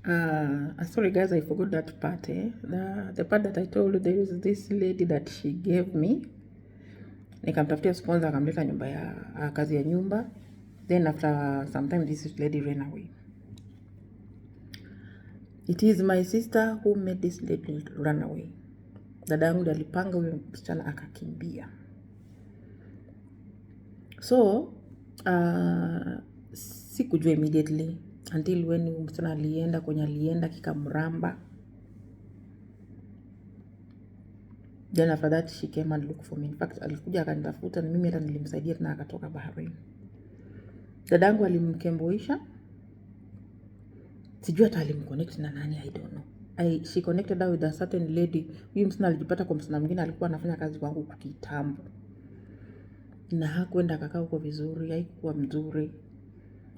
Sorry guys, I forgot that part. The part that I told you, there is this lady that she gave me. Nikamtafutia sponsor akamleta nyumba ya kazi ya nyumba. Then after some time this lady ran away. It is my sister who made this lady run away. Dada yangu ndiye alipanga huyo msichana akakimbia. So sikujua immediately until when msichana alienda kikamramba. Then after that she came and looked for me. In fact alikuja akanitafuta na mimi hata nilimsaidia na akatoka Bahrain. Dadangu alimkemboisha. Sijui hata alimconnect na nani, I don't know. She connected her with a certain lady. Huyu msichana alijipata kwa msichana mwingine alikuwa anafanya kazi kwangu kitambo. Na hakwenda akakaa huko vizuri, haikuwa mzuri.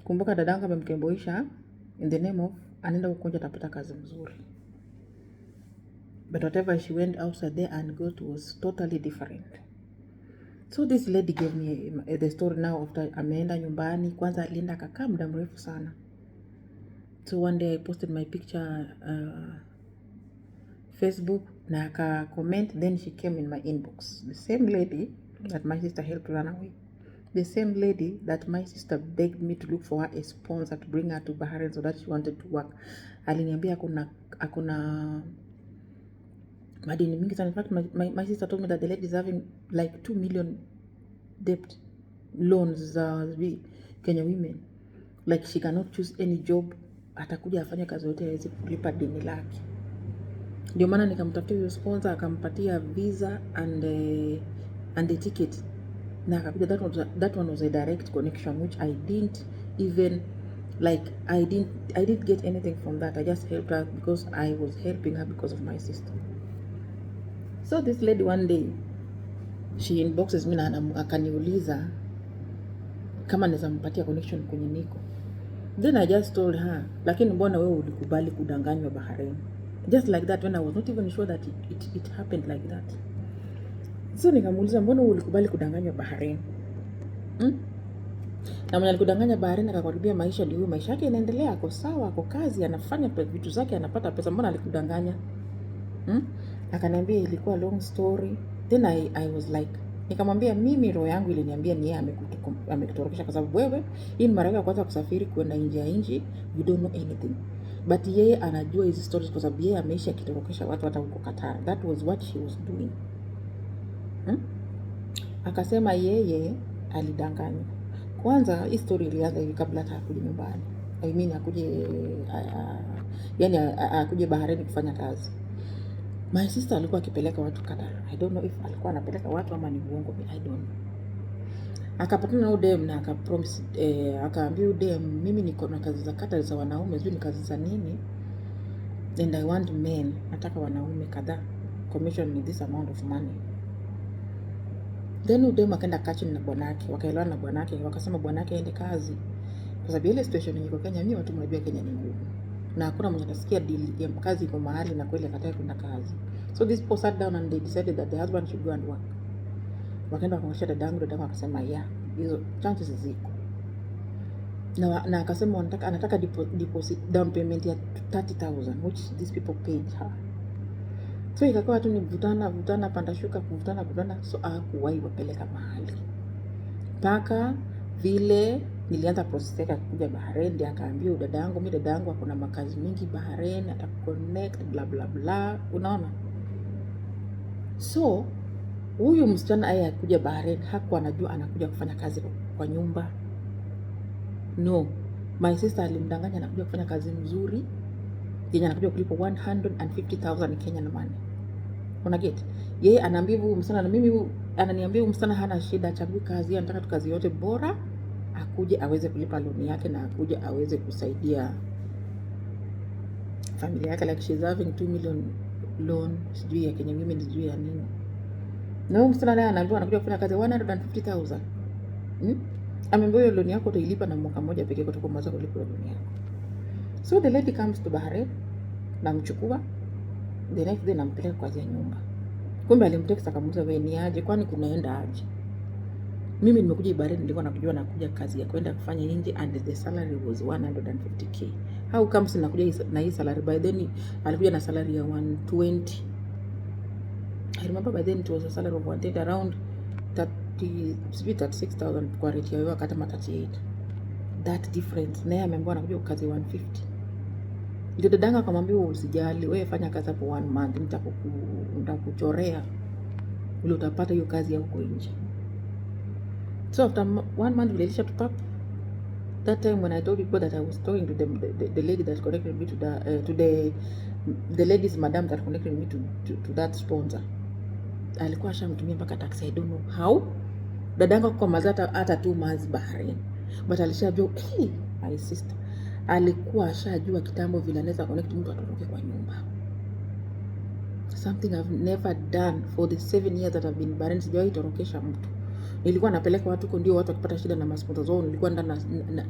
Kumbuka dadangu amemkemboisha in the name of anaenda huko nje atapata kazi mzuri. But whatever she went outside there and got was totally different. So this lady gave me the story now after ameenda nyumbani. Kwanza alienda akakaa muda mrefu sana. So one day I posted my picture Facebook na aka comment, then she came in my inbox. The same lady that my sister helped run away. The same lady that my sister begged me to look for her a sponsor to bring her to Bahrain so that she wanted to work. Aliniambia akuna madini mingi sana. In fact, my sister told me that the lady is having like 2 million debt loans Kenya women. Like she cannot choose any job. Atakuja afanye kazi yote aweze kulipa deni lake. Ndio maana nikamtafutia huyo sponsor akampatia visa and the ticket. Na akakuja, that one was a direct connection which I didn't even like I didn't get anything from that. I just helped her because I was helping her because of my sister. So this lady one day she inboxes me na akaniuliza kama naweza mpatia connection kwenye niko. Then I just told her, lakini mbona wewe ulikubali kudanganywa Bahrain? Just like that, when I was not even sure that it happened like that. So nikamuuliza mbona wewe ulikubali kudanganywa Bahrain? Na mwenye alikudanganya Bahrain akakaribia maisha ndio maisha yake inaendelea, ako sawa, ako kazi, anafanya vitu zake, anapata pesa, mbona alikudanganya? Akaniambia ilikuwa long story. Then I was like, nikamwambia mimi roho yangu iliniambia ni yeye amekutorokesha kwa sababu wewe hii ni mara yako ya kwanza kusafiri kwenda nje ya nchi, you don't know anything. But yeye anajua hizo stories kwa sababu yeye ameisha kitorokesha watu hata huko Qatar. That was what she was doing. Akasema yeye alidanganywa. Kwanza hii story ilianza hivi kabla hata akuje nyumbani. I mean akuje Bahrain kufanya kazi. My sister alikuwa akipeleka watu Qatar. I don't know if alikuwa anapeleka watu ama ni uongo, I don't know. Akapatana na udem na akapromise akaambia udem, mimi niko na kazi za Qatar za wanaume, sio ni kazi za nini? And I want men. Nataka wanaume kadhaa. Commission ni this amount of money. Then udem akaenda kachini na bwanake, wakaelewana na bwanake, wakasema bwanake aende kazi. Kwa sababu ile situation yenye iko Kenya, mimi watu mnajua Kenya ni ngumu. Na hakuna mwenye atasikia deal ya kazi iko mahali na kweli akataka kwenda kazi. So these people sat down and they decided that the husband should go and work. Wakaenda wakamwambia dadangu akasema yeah, hizo chances ziko. Na akasema anataka deposit down payment ya 30,000 which these people paid her. So ikakuwa tu ni vutana panda shuka kuvutana, so hakuwahi wapeleka mahali. Paka vile nilianza process yake kuja Bahrain, ndiye akaambia dadangu, mimi dadangu akona makazi mingi Bahrain, atakuconnect bla bla bla, unaona. So huyu msichana akakuja Bahrain, hakuwa anajua anakuja kufanya kazi kwa nyumba. No, my sister alimdanganya anakuja kufanya kazi mzuri yenye anakuja kulipa 150,000 Kenyan money. Una get? Yeye anaambia huyu msichana, na mimi ananiambia huyu msichana hana shida, achagui kazi, anataka tu kazi yote bora akuje aweze kulipa loan yake na akuje aweze kusaidia familia yake, like she's having 2 million loan sijui ya Kenya women sijui ya nini. Na huyu msichana naye anaambiwa anakuja kufanya kazi 150,000. Ameambiwa loan yako utailipa na mwaka mmoja pekee kutoka mwanzo kulipa loan yako. So the lady comes to Bahrain, namchukua, the next day nampeleka kwa nyumba. Kumbe alimtext akamuuliza wewe ni aje, kwani kunaenda aje? Mimi nimekuja Bahrain, nilikuwa nakujua nakuja kazi ya kwenda kufanya nje and the salary was 150k. How comes nakuja na hii salary? By then alikuja na salary ya 120. I remember by then it was a salary of 120, around 36,000 kwa rate ya wakati kama 38. That difference. Naye ameambiwa anakuja kazi 150. Ndio dadanga akamwambia usijali, wewe fanya kazi hapo 1 month, nitakuchorea ule utapata hiyo kazi ya huko nje. So after 1 month relationship to pap, that time when I told people that I was talking to the lady that connected me to the ladies madam that connected me to that sponsor, alikuwa ashamtumia mpaka taxi. I don't know how. Dadanga kwa mazata hata 2 months Bahrain, but alishajua my sister alikuwa ashajua kitambo vile anaweza connect mtu atoroke kwa nyumba. Something I've never done for the 7 years that I've been Bahrain. Sijawahi torokesha mtu. Nilikuwa napeleka watu huko, ndio watu wakipata shida na masponsors wao, nilikuwa ndani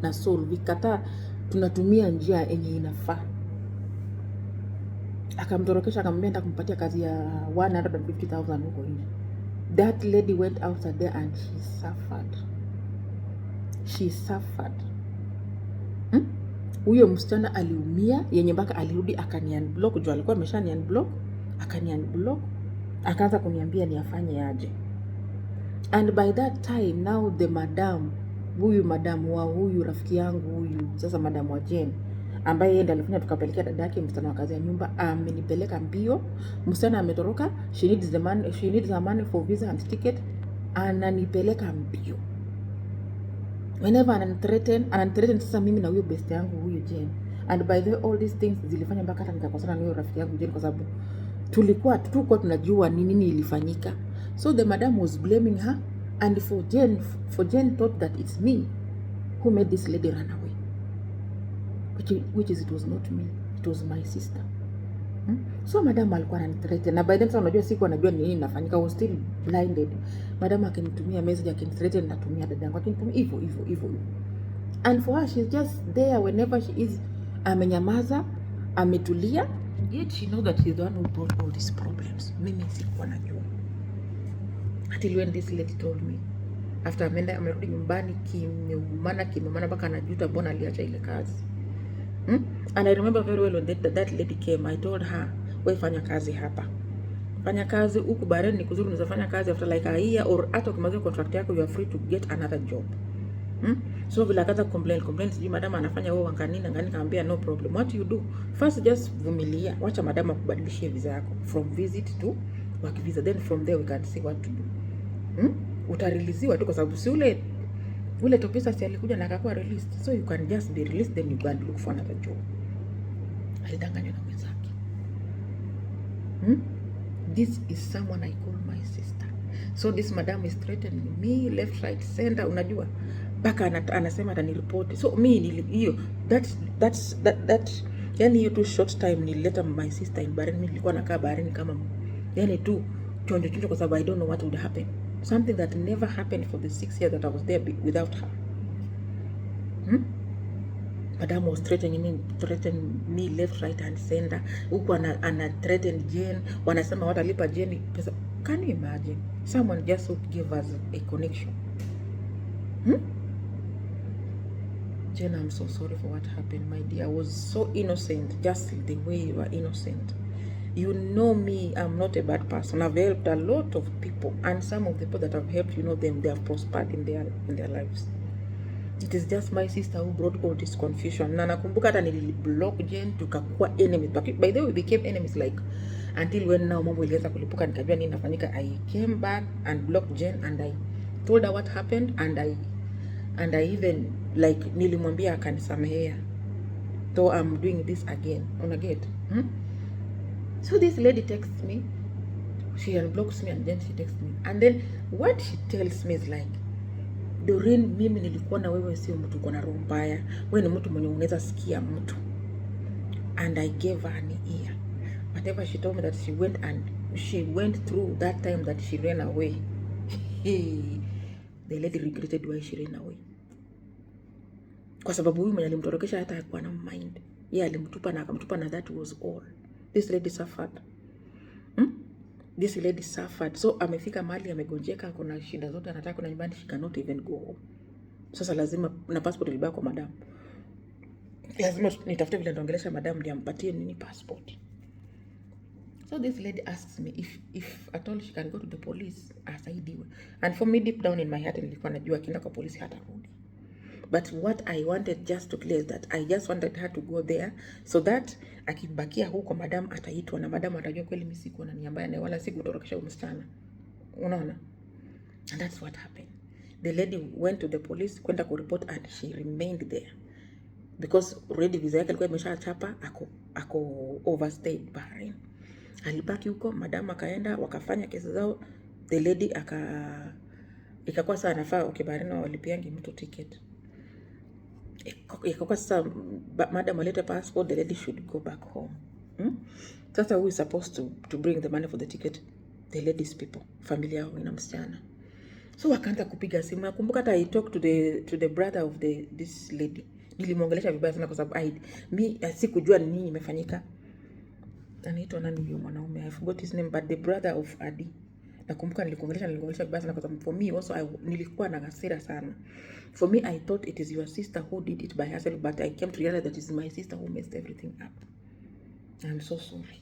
na solve. Vikata tunatumia njia yenye inafaa. Akamtorokesha, akamwambia nitakumpatia kazi ya 150,000 huko nje. That lady went outside there and she suffered. Huyo msichana aliumia yenye mpaka alirudi akani-unblock. Juu alikuwa ameshani-unblock, akani-unblock, akaanza kuniambia niafanye aje. And by that time now the madam, huyu madam wa huyu rafiki yangu huyu sasa, madam wa Jen, ambaye yeye ndiye alifanya tukapelekea dada yake msichana wa kazi ya nyumba, amenipeleka mbio. Msichana ametoroka, she needs the money for visa and ticket, ananipeleka mbio. Whenever ananithreaten sasa mimi na huyo best yangu huyo Jen. And by the way, all these things zilifanya mpaka hata nikakosana na huyo rafiki yangu Jen, kwa sababu tulikuwa tunajua nini ilifanyika. So the madam was blaming her, and for Jen thought that it's me who made this lady run away, which is it was not me, it was my sister. So madam alikuwa ananithreaten, na by then sasa unajua siku anajua nini inafanyika, was still blinded. Madam akinitumia message, akinithreaten, natumia dadangu, akinitumia hivyo. And for her, she's just there whenever she is, amenyamaza, ametulia, yet she knows that she's the one who brought all these problems. Mimi sikuwa najua. Until when this lady told me, after amerudi nyumbani kimeumana mpaka anajuta mbona aliacha ile kazi. And I remember very well when that lady came, I told her, wewe fanya kazi hapa. Fanya kazi huku Bahrain ni kuzuri, unaweza fanya kazi after like a year, or hata ukimaliza contract yako you are free to get another job. So vile akaanza complain, sijui madam anafanya wewe ngani, kaambia no problem. What you do? First just vumilia. Wacha madam akubadilishie visa yako from visit to work visa, then from there we can see what to do. Utareleasiwa tu kwa sababu si ule Topesa si alikuja na akakuwa released, so you can just be released, then you go and look for another job. Alidanganywa na mwenzake. This is someone I call my sister. So this madam is threatening me left, right, center, unajua mpaka anasema ataniripoti. So mimi hiyo that yani hiyo tu short time nilileta my sister in Bahrain. Mimi nilikuwa nakaa Bahrain kama yani tu chonjo kwa sababu I don't know what would happen. Something that never happened for the 6 years that I was there without her. Madam was threatening me left, right, and center. Huku ana threaten Jen, wanasema watalipa Jen pesa. Can you imagine? Someone just would give us a connection. Jen, I'm so sorry for what happened, my dear. I was so innocent, just the way you are innocent. You know me, I'm not a bad person. I've helped a lot of people, and some of the people that I've helped, you know them, they have prospered in their lives. It is just my sister who brought all this confusion. Na nakumbuka hata niliblock Jen, tukakuwa enemies. By the way, we became enemies like until when now mambo ilianza kulipuka, nikajua nini nafanyika. I came back and blocked Jen, and I told her what happened, and I even like nilimwambia akanisamehea. So I'm doing this again. On a get. So this lady texts me, she unblocks me, and then she texts me. And then what she tells me is like, Doreen, mimi nilikuwa na wewe sio mtu uko na roho mbaya. Wewe ni mtu mwenye unaweza sikia mtu. And I gave her an ear. Whatever she told me that she went through that time that she ran away. The lady regretted why she ran away. Kwa sababu huyu mwenye alimtorokesha hata hakuwa na mind. Yeye alimtupa na akamtupa, na that was all. This lady suffered. This lady suffered. So amefika mahali amegonjeka, kuna shida zote, anataka kuna nyumbani, she cannot even go home. Sasa lazima na passport ilibaki kwa madam. lazima nitafute vile nitaongelesha madam ndio ampatie nini passport. So this lady asks me if at all she can go to the police asaidiwe. And for me deep down in my heart nilikuwa najua akienda kwa polisi hatarudi. But what I wanted just to clear is that I just wanted her to go there so that akibakia huko madam ataitwa na madam atajua kweli mimi siko na nia mbaya na wala sikutorokesha msichana. Unaona? And that's what happened. The lady went to the police kwenda ku report and she remained there. Because already visa yake ilikuwa imeshachapa, ako overstayed Bahrain. Alibaki huko, madam akaenda wakafanya kesi zao. The lady ikakuwa sasa anafaa Bahrain walipiangi mtu ticket. Ikakuwa sasa madam alete passport, the lady should go back home. Sasa who is supposed to bring the money for the ticket? The ladies people, familia yao ina msichana. So wakaanza kupiga simu. Nakumbuka hata I talked to the brother of this lady. Nilimwongelesha vibaya sana kwa sababu mimi sikujua nini imefanyika. Anaitwa nani huyo mwanaume? I forgot his name, but the brother of Adi. Nakumbuka nilikuongelesha vibaya sana kwa sababu for me also nilikuwa na hasira sana. For me I thought it is your sister who did it by herself, but I came to realize that it is my sister who messed everything up. I'm so sorry.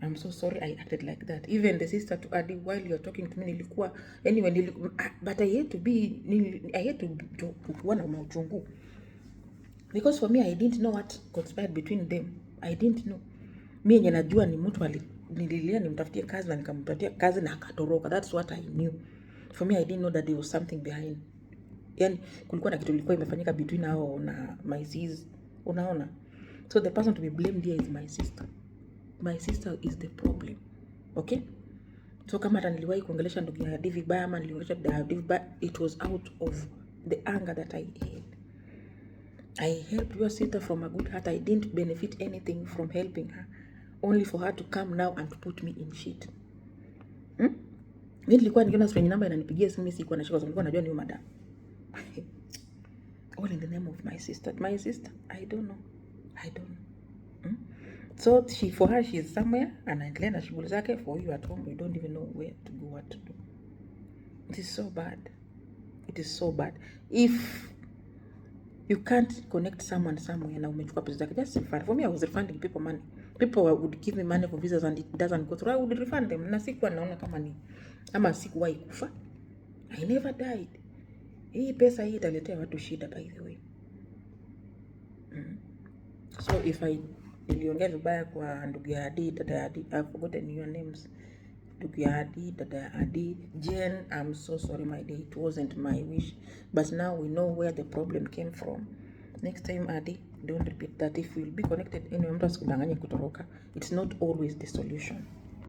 I'm so sorry I acted like that. Even the sister to Adi, while you're talking to me, nilikuwa anyway, but I hate to kuwa na mauchungu. Because for me, I didn't know what conspired between them. I didn't know. Mimi yenye najua ni mtu nililia nimtafutie kazi na nikampatia kazi na akatoroka. That's what I knew. For me, I didn't know that there was something behind. Yani kulikuwa na kitu kilikuwa imefanyika between hao na my sis. Unaona? So the person to be blamed here is my sister. My sister is the problem. Okay? So kama hata niliwahi kuongelesha ndugu ya Divi vibaya ama niliongelesha Divi vibaya, it was out of the anger that I had. I helped your sister from a good heart. I didn't benefit anything from helping her. Only for her to come now and to put me in shit. Mimi nilikuwa nikiona strange number inanipigia simu sikuwa na shaka, nilikuwa najua ni madam. All in the name of my sister. My sister, I don't know. So for her she is somewhere anaendelea na shughuli zake. For you at home you don't even know where to go, what to do. It is so bad. It is so bad. If you can't connect someone somewhere na umechukua pesa zake, just refund. For me, I was refunding people money. People would give me money for visas and it doesn't go through. I would refund them. Na sikuwa naona kama ni ama sikuwahi kufa. I never died. Hii pesa hii italetea watu shida, by the way. So if niliongea vibaya kwa ndugu ya Adi, dada ya Adi, I've forgotten your names. Ndugu ya Adi, dada ya Adi, Jen, I'm so sorry my dear, it wasn't my wish. But now we know where the problem came from. Next time Adi, don't repeat that. If you'll be connected anyway, mtu asikudanganye kutoroka. It's not always the solution.